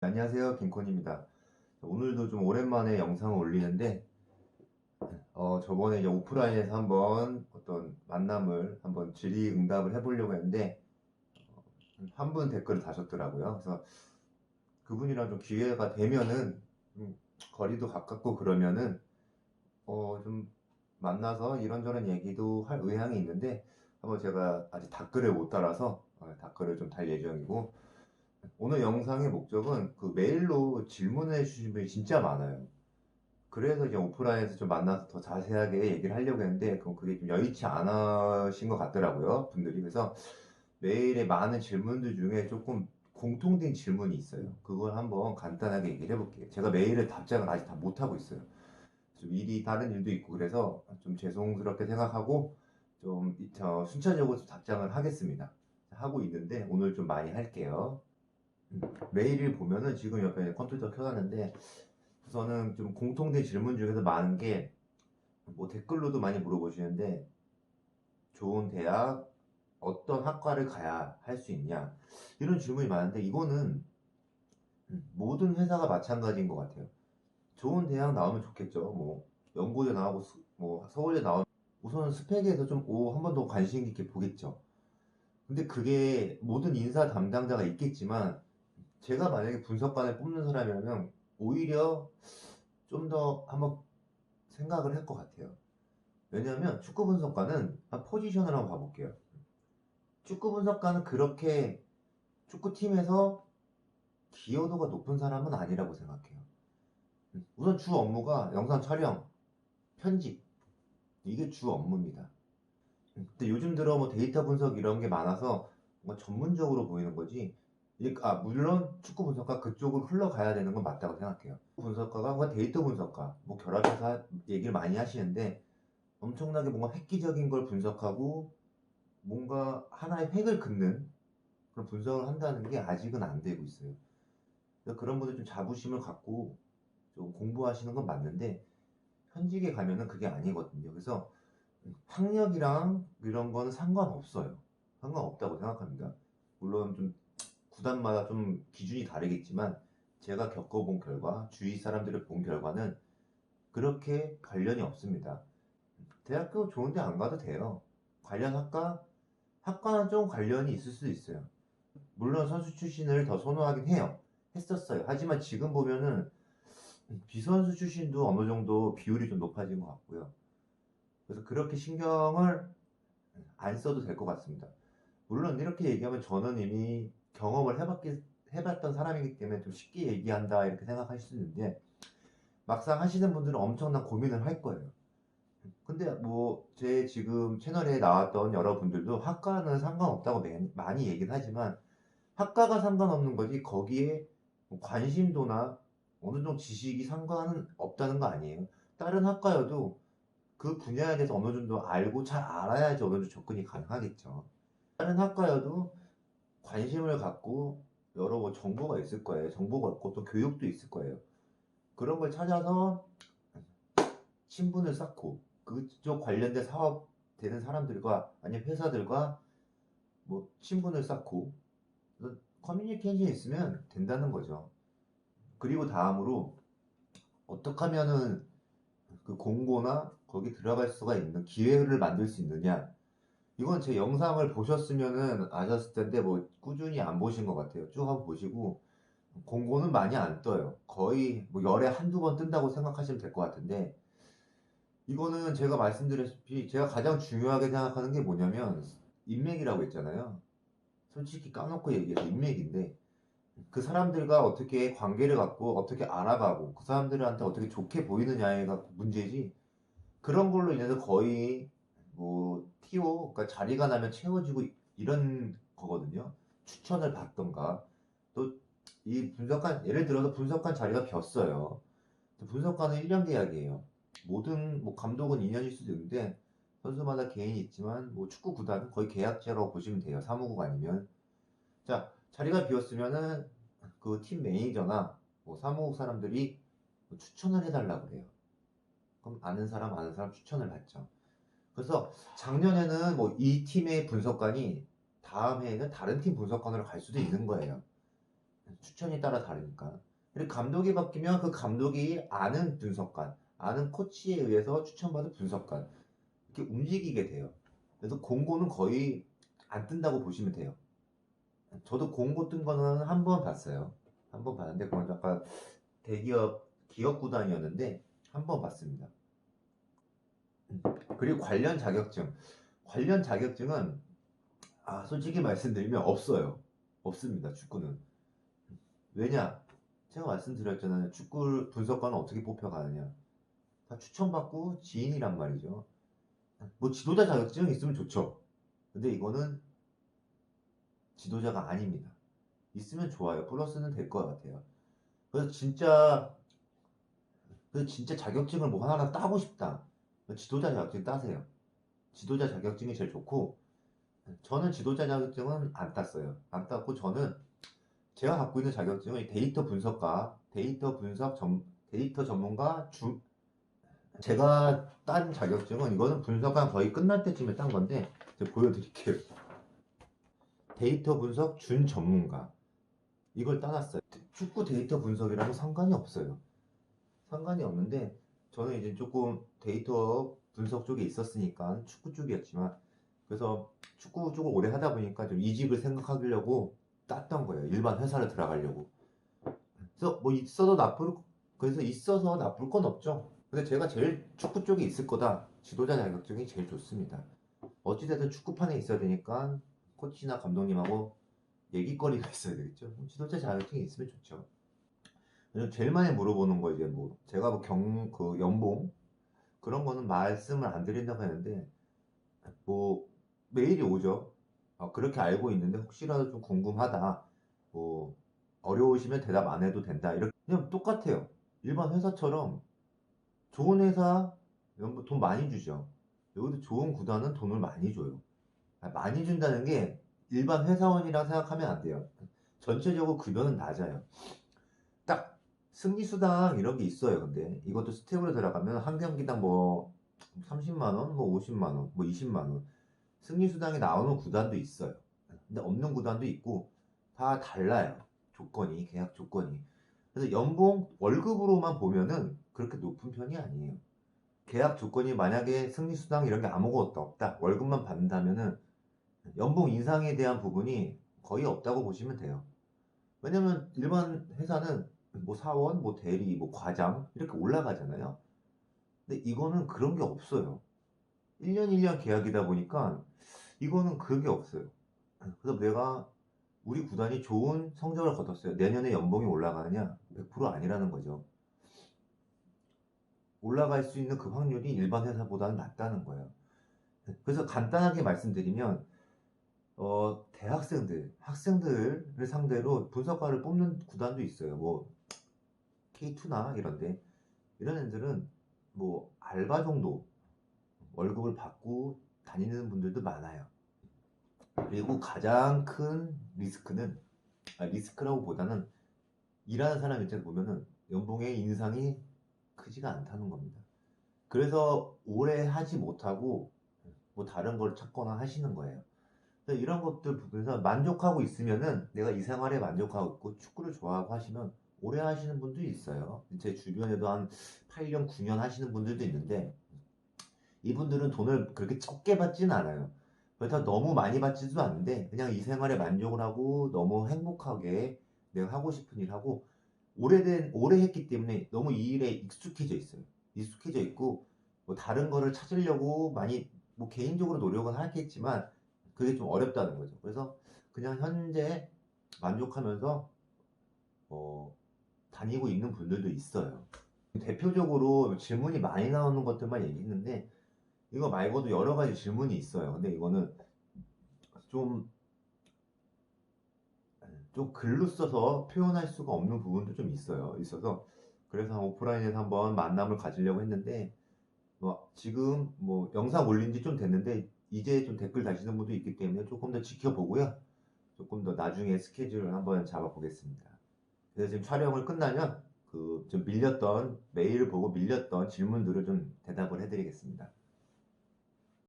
안녕하세요, 김콘입니다. 오늘도 좀 오랜만에 영상을 올리는데, 저번에 이제 오프라인에서 한번 어떤 만남을 한번 질의응답을 해보려고 했는데, 한 분 댓글을 다셨더라고요. 그래서 그분이랑 좀 기회가 되면은, 거리도 가깝고 그러면은, 좀 만나서 이런저런 얘기도 할 의향이 있는데, 한번 제가 아직 댓글을 못 달아서, 댓글을 좀 달 예정이고, 오늘 영상의 목적은 그 메일로 질문해 주신 분이 진짜 많아요. 그래서 이제 오프라인에서 좀 만나서 더 자세하게 얘기를 하려고 했는데, 그럼 그게 좀 여의치 않으신 것 같더라고요, 분들이. 그래서 메일에 많은 질문들 중에 조금 공통된 질문이 있어요. 그걸 한번 간단하게 얘기를 해볼게요. 제가 메일에 답장을 아직 다 못하고 있어요. 좀 다른 일도 있고 그래서 좀 죄송스럽게 생각하고 좀 순차적으로 좀 답장을 하겠습니다. 하고 있는데 오늘 좀 많이 할게요. 메일을 보면은 지금 옆에 컴퓨터 켜놨는데 우선은 좀 공통된 질문 중에서 많은 게 뭐 댓글로도 많이 물어보시는데 좋은 대학 어떤 학과를 가야 할 수 있냐 이런 질문이 많은데 이거는 모든 회사가 마찬가지인 것 같아요. 좋은 대학 나오면 좋겠죠. 뭐 연고대 나오고 뭐 서울대 나오면 우선은 스펙에서 좀 한 번 더 관심 있게 보겠죠. 근데 그게 모든 인사 담당자가 있겠지만 제가 만약에 분석관을 뽑는 사람이라면 오히려 좀 더 한번 생각을 할 것 같아요. 왜냐하면 축구 분석가는 포지션을 한번 봐볼게요. 축구 분석가는 그렇게 축구팀에서 기여도가 높은 사람은 아니라고 생각해요. 우선 주 업무가 영상 촬영, 편집, 이게 주 업무입니다. 근데 요즘 들어 뭐 데이터 분석 이런 게 많아서 뭔가 전문적으로 보이는 거지. 물론 축구 분석가 그쪽을 흘러가야 되는 건 맞다고 생각해요. 분석가가 뭔가 데이터 분석가, 뭐 결합해서 얘기를 많이 하시는데 엄청나게 뭔가 획기적인 걸 분석하고 뭔가 하나의 획을 긋는 그런 분석을 한다는 게 아직은 안 되고 있어요. 그래서 그런 분들 좀 자부심을 갖고 좀 공부하시는 건 맞는데 현직에 가면은 그게 아니거든요. 그래서 학력이랑 이런 거는 상관없어요. 상관없다고 생각합니다. 물론 좀 구단마다 좀 기준이 다르겠지만 제가 겪어본 결과, 주위 사람들을 본 결과는 그렇게 관련이 없습니다. 대학교 좋은데 안 가도 돼요. 관련 학과는 좀 관련이 있을 수도 있어요. 물론 선수 출신을 더 선호하긴 해요. 했었어요. 하지만 지금 보면은 비선수 출신도 어느 정도 비율이 좀 높아진 것 같고요. 그래서 그렇게 신경을 안 써도 될 것 같습니다. 물론 이렇게 얘기하면 저는 이미 경험을 해봤던 사람이기 때문에 좀 쉽게 얘기한다 이렇게 생각하실 수 있는데 막상 하시는 분들은 엄청난 고민을 할 거예요. 근데 뭐 제 지금 채널에 나왔던 여러분들도 학과는 상관없다고 많이 얘기는 하지만 학과가 상관없는 거지 거기에 뭐 관심도나 어느 정도 지식이 상관은 없다는 거 아니에요. 다른 학과여도 그 분야에 대해서 어느 정도 알고 잘 알아야지 어느 정도 접근이 가능하겠죠. 다른 학과여도 관심을 갖고 여러 뭐 정보가 있을 거예요. 정보가 있고 또 교육도 있을 거예요. 그런 걸 찾아서 친분을 쌓고 그쪽 관련된 사업 되는 사람들과 아니면 회사들과 뭐 친분을 쌓고 커뮤니케이션이 있으면 된다는 거죠. 그리고 다음으로 어떻게 하면은 그 공고나 거기 들어갈 수가 있는 기회를 만들 수 있느냐. 이건 제 영상을 보셨으면은 아셨을 텐데 뭐 꾸준히 안 보신 것 같아요. 쭉 한번 보시고 공고는 많이 안 떠요. 거의 뭐 열에 한두 번 뜬다고 생각하시면 될 것 같은데 이거는 제가 말씀드렸다시피 제가 가장 중요하게 생각하는 게 뭐냐면 인맥이라고 했잖아요. 솔직히 까놓고 얘기해서 인맥인데 그 사람들과 어떻게 관계를 갖고 어떻게 알아가고 그 사람들한테 어떻게 좋게 보이느냐가 문제지 그런 걸로 인해서 거의 뭐 TO 그러니까 자리가 나면 채워지고 이런 거거든요. 추천을 받던가 또 이 분석관 예를 들어서 분석관 자리가 비었어요. 분석관은 1년 계약이에요. 모든 뭐 감독은 2년일 수도 있는데 선수마다 개인이 있지만 뭐 축구 구단은 거의 계약제라고 보시면 돼요. 사무국 아니면 자 자리가 비었으면은 그 팀 매니저나 뭐 사무국 사람들이 뭐 추천을 해달라 그래요. 그럼 아는 사람 추천을 받죠. 그래서 작년에는 뭐 이 팀의 분석관이 다음 해에는 다른 팀 분석관으로 갈 수도 있는 거예요. 추천에 따라 다르니까. 그리고 감독이 바뀌면 그 감독이 아는 분석관, 아는 코치에 의해서 추천받은 분석관 이렇게 움직이게 돼요. 그래서 공고는 거의 안 뜬다고 보시면 돼요. 저도 공고 뜬 거는 한 번 봤어요. 한 번 봤는데 그건 약간 대기업 기업 구단이었는데 한 번 봤습니다. 그리고 관련 자격증은 솔직히 말씀드리면 없어요. 없습니다. 축구는. 왜냐? 제가 말씀드렸잖아요. 축구 분석관은 어떻게 뽑혀가느냐. 다 추천받고 지인이란 말이죠. 뭐 지도자 자격증 있으면 좋죠. 근데 이거는 지도자가 아닙니다. 있으면 좋아요. 플러스는 될 것 같아요. 그래서 진짜 자격증을 뭐 하나 따고 싶다. 지도자 자격증 따세요. 지도자 자격증이 제일 좋고, 저는 지도자 자격증은 안 땄어요. 안 땄고, 저는 제가 갖고 있는 자격증은 데이터 분석가, 데이터 전문가, 제가 딴 자격증은 이거는 분석가 거의 끝날 때쯤에 딴 건데, 제가 보여드릴게요. 데이터 분석 준 전문가. 이걸 따놨어요. 축구 데이터 분석이라고 상관이 없어요. 상관이 없는데, 저는 이제 조금 데이터 분석 쪽에 있었으니까 축구 쪽이었지만, 그래서 축구 쪽을 오래 하다 보니까 좀 이직을 생각하려고 땄던 거예요. 일반 회사를 들어가려고. 그래서 뭐 그래서 있어서 나쁠 건 없죠. 근데 제가 제일 축구 쪽에 있을 거다. 지도자 자격증이 제일 좋습니다. 어찌됐든 축구판에 있어야 되니까 코치나 감독님하고 얘기거리가 있어야 되겠죠. 지도자 자격증이 있으면 좋죠. 그리고 제일 많이 물어보는 거 이제 뭐 제가 뭐 연봉 그런 거는 말씀을 안 드린다고 했는데 뭐 메일이 오죠. 그렇게 알고 있는데 혹시라도 좀 궁금하다. 뭐 어려우시면 대답 안 해도 된다. 이렇게 그냥 똑같아요. 일반 회사처럼 좋은 회사 이런 거 돈 많이 주죠. 여기도 좋은 구단은 돈을 많이 줘요. 많이 준다는 게 일반 회사원이라 생각하면 안 돼요. 전체적으로 급여는 낮아요. 딱 승리수당 이런 게 있어요. 근데 이것도 스텝으로 들어가면 한 경기당 뭐 30만 원, 뭐 50만 원, 뭐 20만 원 승리수당이 나오는 구단도 있어요. 근데 없는 구단도 있고 다 달라요. 계약 조건이. 그래서 연봉 월급으로만 보면은 그렇게 높은 편이 아니에요. 계약 조건이 만약에 승리수당 이런 게 아무것도 없다. 월급만 받는다면은 연봉 인상에 대한 부분이 거의 없다고 보시면 돼요. 왜냐면 일반 회사는 뭐 사원, 뭐 대리, 뭐 과장 이렇게 올라가잖아요. 근데 이거는 그런 게 없어요. 1년 1년 계약이다 보니까 이거는 그게 없어요. 그래서 우리 구단이 좋은 성적을 거뒀어요. 내년에 연봉이 올라가느냐? 100% 아니라는 거죠. 올라갈 수 있는 그 확률이 일반 회사보다는 낮다는 거예요. 그래서 간단하게 말씀드리면 학생들을 상대로 분석가를 뽑는 구단도 있어요. 뭐 K2나 이런데 이런 애들은 뭐 알바 정도 월급을 받고 다니는 분들도 많아요. 그리고 가장 큰 리스크라고 보다는 일하는 사람 입장에서 보면은 연봉의 인상이 크지가 않다는 겁니다. 그래서 오래 하지 못하고 뭐 다른 걸 찾거나 하시는 거예요. 그래서 이런 것들 부분에서 만족하고 있으면은 내가 이 생활에 만족하고 있고 축구를 좋아하고 하시면 오래 하시는 분도 있어요. 제 주변에도 한 8년, 9년 하시는 분들도 있는데 이분들은 돈을 그렇게 적게 받진 않아요. 그렇다고 너무 많이 받지도 않는데 그냥 이 생활에 만족을 하고 너무 행복하게 내가 하고 싶은 일 하고 오래 했기 때문에 너무 이 일에 익숙해져 있어요. 익숙해져 있고 뭐 다른 거를 찾으려고 많이 뭐 개인적으로 노력은 하겠지만 그게 좀 어렵다는 거죠. 그래서 그냥 현재 만족하면서 어, 다니고 있는 분들도 있어요. 대표적으로 질문이 많이 나오는 것들만 얘기했는데 이거 말고도 여러 가지 질문이 있어요. 근데 이거는 좀, 좀 글로 써서 표현할 수가 없는 부분도 좀 있어서 그래서 오프라인에서 한번 만남을 가지려고 했는데 뭐 지금 뭐 영상 올린 지 좀 됐는데 이제 좀 댓글 다시는 분도 있기 때문에 조금 더 지켜보고요. 조금 더 나중에 스케줄을 한번 잡아보겠습니다. 그래서 지금 촬영을 끝나면 그 좀 메일 보고 밀렸던 질문들을 좀 대답을 해드리겠습니다.